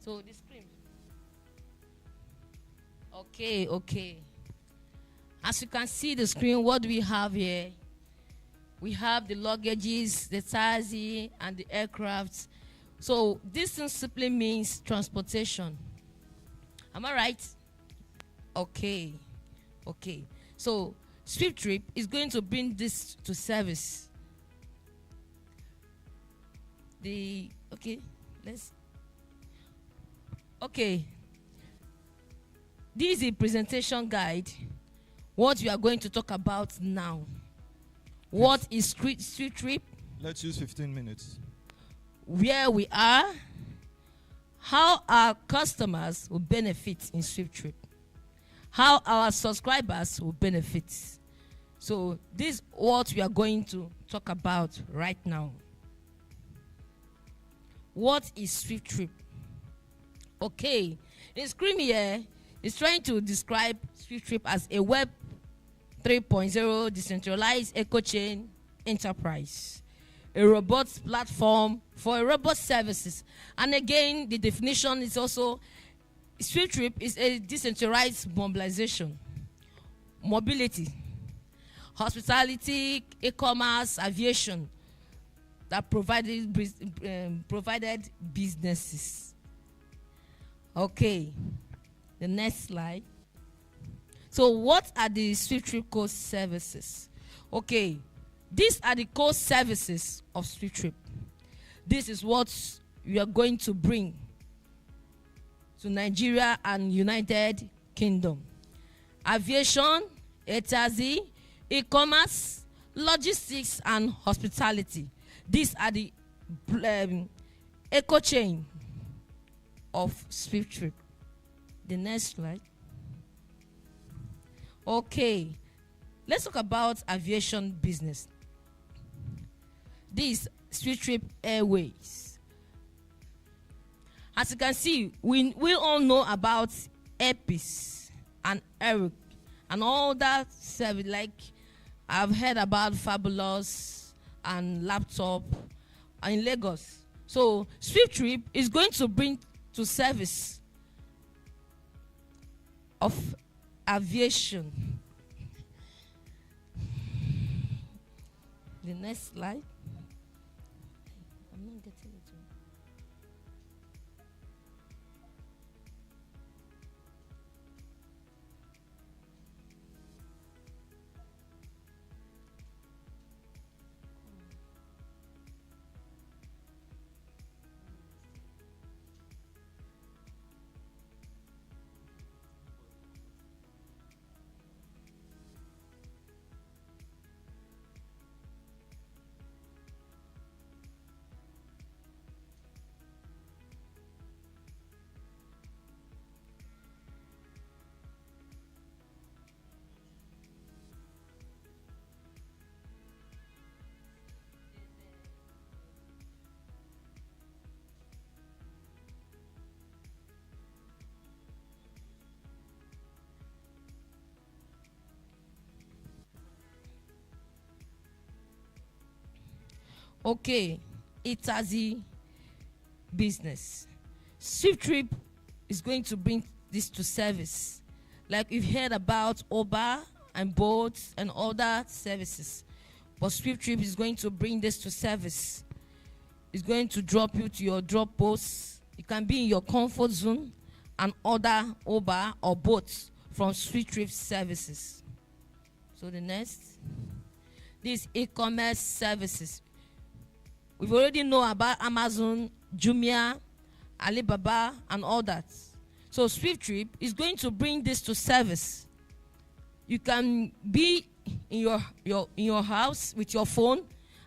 So the screen. Okay. As you can see the screen, what do we have here? We have the luggages, the taxi, and the aircraft. So this thing simply means transportation. Am I right? Okay. So SWIFTtrip is going to bring this to service. This is a presentation guide. What we are going to talk about now. What is SWIFTtrip? Let's use 15 minutes. Where we are, how our customers will benefit in SWIFTtrip, how our subscribers will benefit. So this is what we are going to talk about right now. What is SWIFTtrip? Okay, the screen here is trying to describe SWIFTtrip as a Web 3.0 decentralized eco-chain enterprise, a robust platform for robust services. And again, the definition is also, SWIFTtrip is a decentralized mobilization, mobility, hospitality, e-commerce, aviation that provided businesses. Okay, the next slide. So what are the SWIFTtrip core services? Okay, these are the core services of SWIFTtrip. This is what we are going to bring to Nigeria and United Kingdom. Aviation, taxi, e-commerce, logistics, and hospitality. These are the eco chain of SWIFTtrip. The next slide. Okay, let's talk about aviation business. This SWIFTtrip Airways. As you can see, we all know about Airpeace and Eric and all that service. Like I've heard about Fabulous and Laptop in Lagos. So SWIFTtrip is going to bring to service of aviation. The next slide. I'm not getting it. Okay, taxi business. SWIFTtrip is going to bring this to service. Like we've heard about Uber and Bolt and other services. But SWIFTtrip is going to bring this to service. It's going to drop you to your drop post. You can be in your comfort zone and order Uber or Bolt from SWIFTtrip services. So the next. These e-commerce services. We've already know about Amazon, Jumia, Alibaba, and all that. So SWIFTtrip is going to bring this to service. You can be in your house with your phone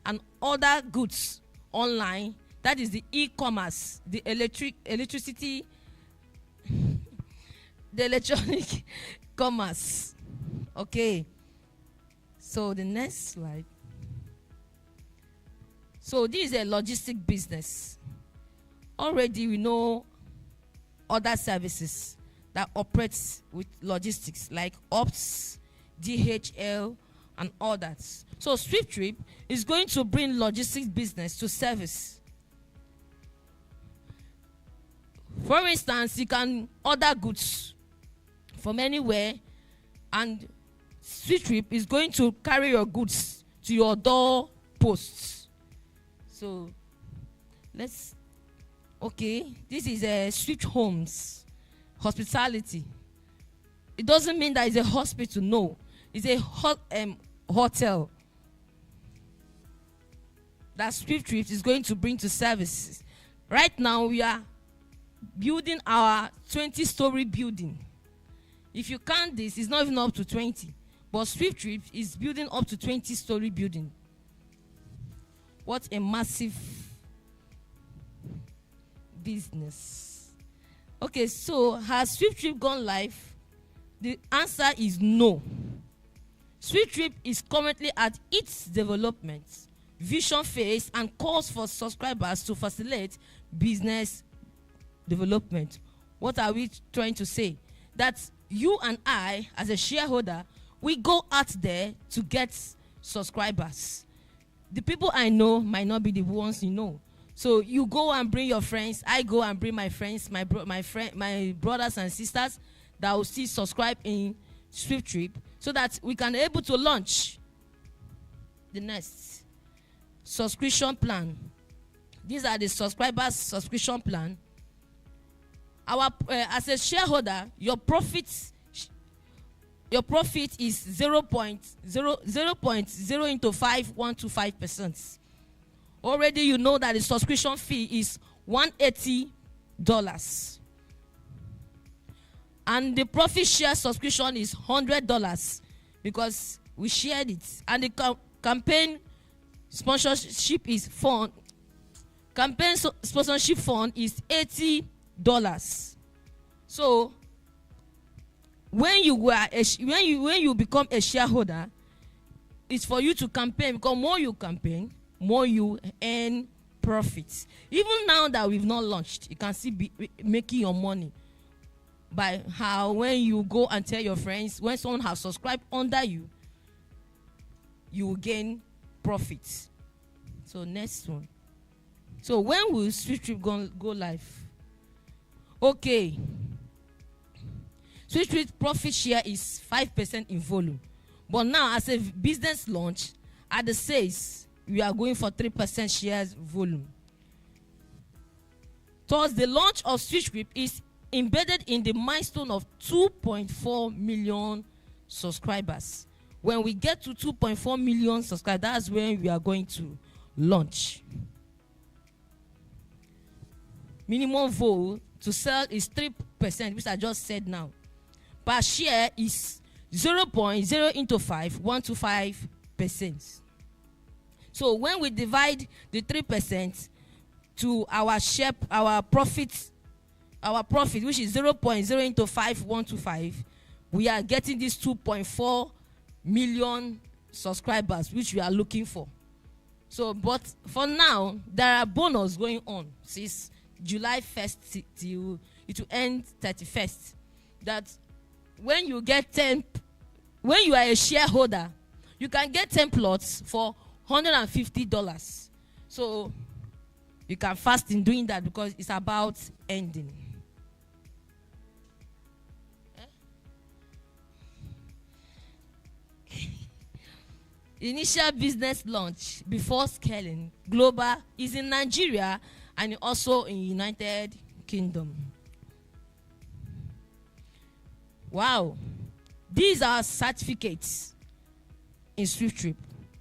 and order goods online. That is the e-commerce, the electricity, the electronic commerce. Okay. So the next slide. So this is a logistic business. Already we know other services that operates with logistics like Ops, DHL, and others. So SWIFTtrip is going to bring logistics business to service. For instance, you can order goods from anywhere, and SWIFTtrip is going to carry your goods to your door posts. So this is a Swift Homes Hospitality. It doesn't mean that it's a hospital, no. It's a hotel that SWIFTtrip is going to bring to services. Right now, we are building our 20-story building. If you count this, it's not even up to 20. But SWIFTtrip is building up to 20-story building. What a massive business. Okay, so has SWIFTtrip gone live? The answer is no. SWIFTtrip is currently at its development, vision phase, and calls for subscribers to facilitate business development. What are we trying to say? That you and I, as a shareholder, we go out there to get subscribers. The people I know might not be the ones you know. So you go and bring your friends. I go and bring my friends, my brothers and sisters that will still subscribe in SWIFTtrip, so that we can be able to launch the next subscription plan. These are the subscribers' subscription plan. As a shareholder, your profit is 0.0 into 5,125%. Already you know that the subscription fee is $180. And the profit share subscription is $100 because we shared it. And the campaign sponsorship is fund. Campaign sponsorship fund is $80. So when you become a shareholder, it's for you to campaign, because more you campaign, more you earn profits. Even now that we've not launched, you can still be making your money by how when you go and tell your friends, when someone has subscribed under you, you will gain profits. So next one. So when will SWIFTtrip go live? Okay. SWIFTtrip profit share is 5% in volume. But now, as a business launch, at the sales, we are going for 3% shares volume. Thus, the launch of SWIFTtrip is embedded in the milestone of 2.4 million subscribers. When we get to 2.4 million subscribers, that's when we are going to launch. Minimum vote to sell is 3%, which I just said now. Per share is 0.0 into 5, 125%. So when we divide the 3% to our share, our profit, which is 0.0 into 5, 125, we are getting these 2.4 million subscribers, which we are looking for. So, but for now, there are bonus going on since July 1st till it will end 31st. That when you get when you are a shareholder, you can get 10 plots for $150. So you can fast in doing that because it's about ending. Initial business launch before scaling global is in Nigeria and also in United Kingdom. Wow. These are certificates in SWIFTtrip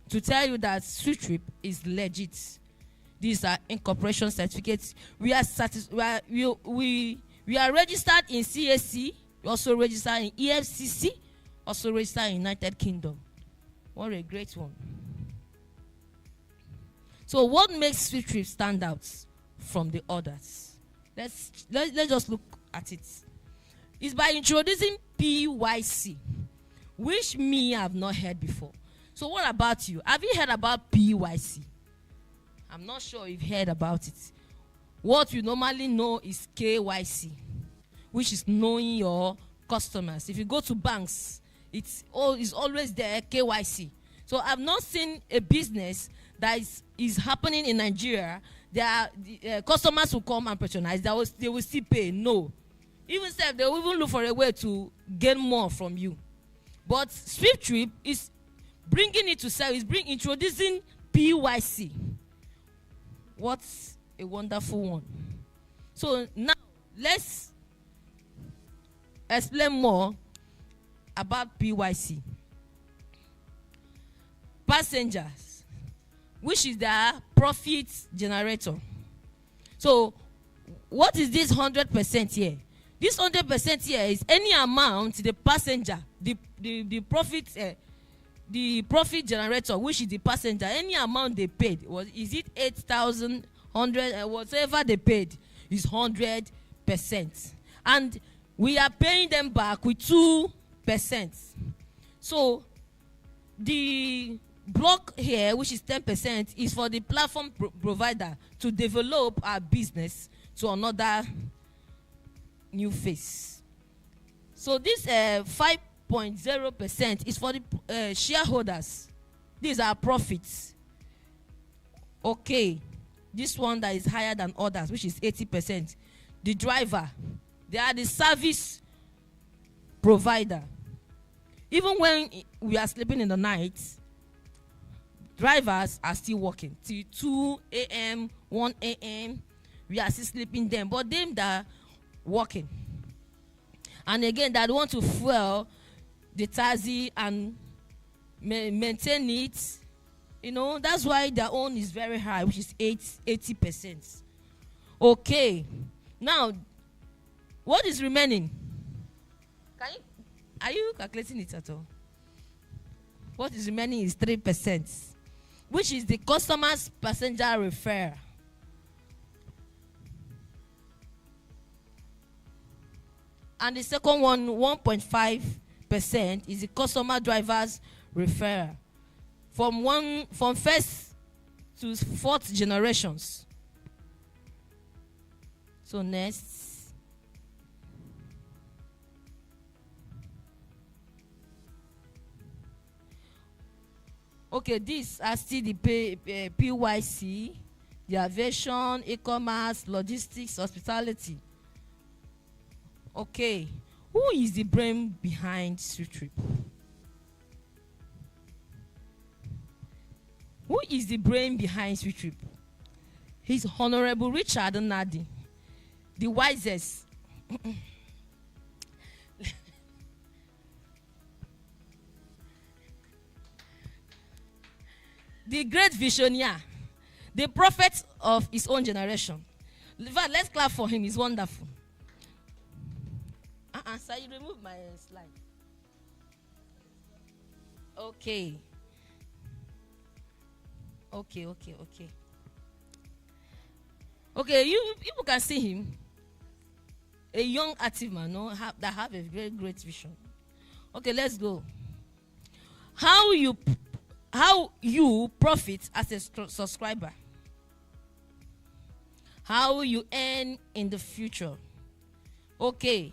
to tell you that SWIFTtrip is legit. These are incorporation certificates. We are registered in CAC, we also registered in EFCC, also registered in United Kingdom. What a great one. So what makes SWIFTtrip stand out from the others? Let's just look at it. It's by introducing PYC, which me I have not heard before. So what about you? Have you heard about PYC? I'm not sure you've heard about it. What we normally know is KYC, which is knowing your customers. If you go to banks, it's always there, KYC. So I've not seen a business that is happening in Nigeria customers will come and patronize. They will still pay. No. Even if they will even look for a way to gain more from you. But SWIFTtrip is bringing it to service, introducing PYC. What a wonderful one. So now let's explain more about PYC. Passengers, which is the profit generator. So what is this 100% here? This 100% here is any amount the passenger, the profit generator, which is the passenger, any amount they paid, is it 8,000, 100, whatever they paid is 100%. And we are paying them back with 2%. So the block here, which is 10%, is for the platform provider to develop our business to another new phase. So this 5.0% is for the shareholders. These are profits. Okay, this one that is higher than others, which is 80%. The driver, they are the service provider. Even when we are sleeping in the night, drivers are still working till 2 a.m., 1 a.m. We are still sleeping them, but them that are working. And again, that want to fuel the taxi and maintain it. You know, that's why their own is very high, which is 80%. Okay. Now, what is remaining? Are you calculating it at all? What is remaining is 3%, which is the customer's passenger referral. And the second one, 1.5%, is the customer driver's referral. From first to fourth generations. So next. Okay, these are still the PYC, the aviation, e-commerce, logistics, hospitality. Okay, who is the brain behind SWIFTtrip? Who is the brain behind SWIFTtrip? He's Honorable Richard Nadi, the wisest. The great visionary, the prophet of his own generation. Let's clap for him, he's wonderful. Sir, you remove my slide. Okay. Okay, you people can see him. A young active man, that have a very great vision. Okay, let's go. How you profit as a subscriber. How you earn in the future. Okay.